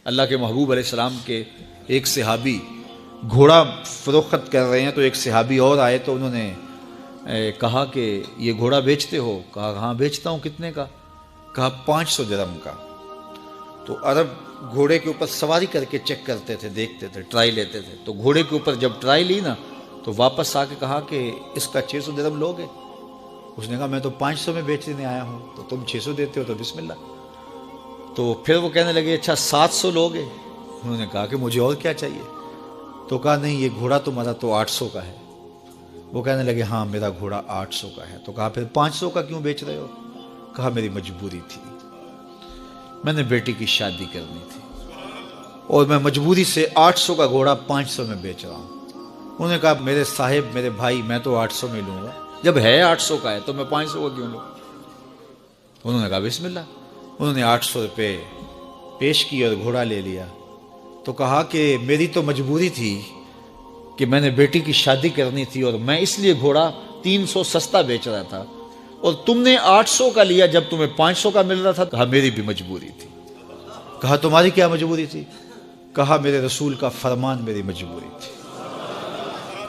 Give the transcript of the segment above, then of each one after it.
اللہ کے محبوب علیہ السلام کے ایک صحابی گھوڑا فروخت کر رہے ہیں، تو ایک صحابی اور آئے تو انہوں نے کہا کہ یہ گھوڑا بیچتے ہو؟ کہا ہاں بیچتا ہوں۔ کتنے کا؟ کہا 500 درہم کا۔ تو عرب گھوڑے کے اوپر سواری کر کے چیک کرتے تھے، دیکھتے تھے، ٹرائی لیتے تھے۔ تو گھوڑے کے اوپر جب ٹرائی لی نا تو واپس آ کے کہا کہ اس کا 600 درہم لوگے؟ اس نے کہا میں تو 500 میں بیچنے آیا ہوں، تو تم 600 دیتے ہو تو بسم اللہ۔ تو پھر وہ کہنے لگے اچھا 700 لوگے؟ انہوں نے کہا کہ مجھے اور کیا چاہیے؟ تو کہا نہیں یہ گھوڑا تمہارا تو 800 کا ہے۔ وہ کہنے لگے ہاں میرا گھوڑا 800 کا ہے۔ تو کہا پھر 500 کا کیوں بیچ رہے ہو؟ کہا میری مجبوری تھی، میں نے بیٹی کی شادی کرنی تھی اور میں مجبوری سے 800 کا گھوڑا 500 میں بیچ رہا ہوں۔ انہوں نے کہا میرے صاحب، میرے بھائی، میں تو 800 میں لوں گا، جب ہے 800 کا ہے تو میں 500 کا کیوں لوں؟ انہوں نے کہا بسم اللہ۔ انہوں نے 800 روپے پیش کیے اور گھوڑا لے لیا۔ تو کہا کہ میری تو مجبوری تھی کہ میں نے بیٹی کی شادی کرنی تھی اور میں اس لیے گھوڑا 300 سستا بیچ رہا تھا، اور تم نے 800 کا لیا جب تمہیں 500 کا مل رہا تھا۔ کہا میری بھی مجبوری تھی۔ کہا تمہاری کیا مجبوری تھی؟ کہا میرے رسول کا فرمان میری مجبوری تھی۔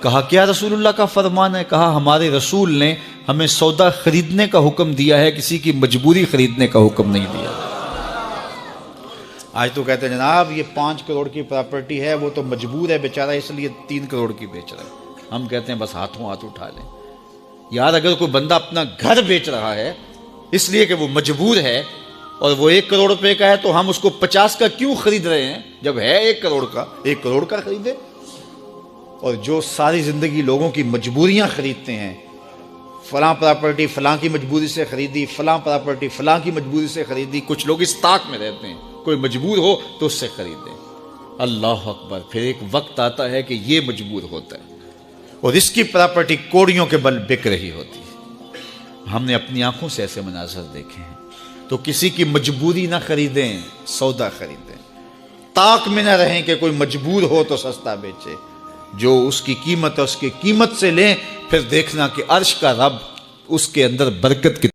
کہا کیا رسول اللہ کا فرمان ہے؟ کہا ہمارے رسول نے ہمیں سودا خریدنے کا حکم دیا ہے، کسی کی مجبوری خریدنے کا حکم نہیں دیا۔ آج تو کہتے ہیں جناب یہ 5 کروڑ کی پراپرٹی ہے، وہ تو مجبور ہے بیچارہ اس لیے 3 کروڑ کی بیچ رہا ہے۔ ہم کہتے ہیں بس ہاتھوں ہاتھ اٹھا لیں۔ یار اگر کوئی بندہ اپنا گھر بیچ رہا ہے اس لیے کہ وہ مجبور ہے اور وہ 1 کروڑ روپے کا ہے، تو ہم اس کو 50 کا کیوں خرید رہے ہیں؟ جب ہے 1 کروڑ کا، 1 کروڑ کا خریدے۔ اور جو ساری زندگی لوگوں کی مجبوریاں خریدتے ہیں، فلاں پراپرٹی فلاں کی مجبوری سے خریدی، فلاں پراپرٹی فلاں کی مجبوری سے خریدی، کچھ لوگ اس طاق میں رہتے ہیں کوئی مجبور ہو تو اس سے خریدیں۔ اللہ اکبر، پھر ایک وقت آتا ہے کہ یہ مجبور ہوتا ہے اور اس کی پراپرٹی کوڑیوں کے بل بک رہی ہوتی ہے۔ ہم نے اپنی آنکھوں سے ایسے مناظر دیکھے ہیں۔ تو کسی کی مجبوری نہ خریدیں، سودا خریدیں۔ طاق میں نہ رہیں کہ کوئی مجبور ہو تو سستا بیچے۔ جو اس کی قیمت ہے اس کی قیمت سے لیں، پھر دیکھنا کہ عرش کا رب اس کے اندر برکت کی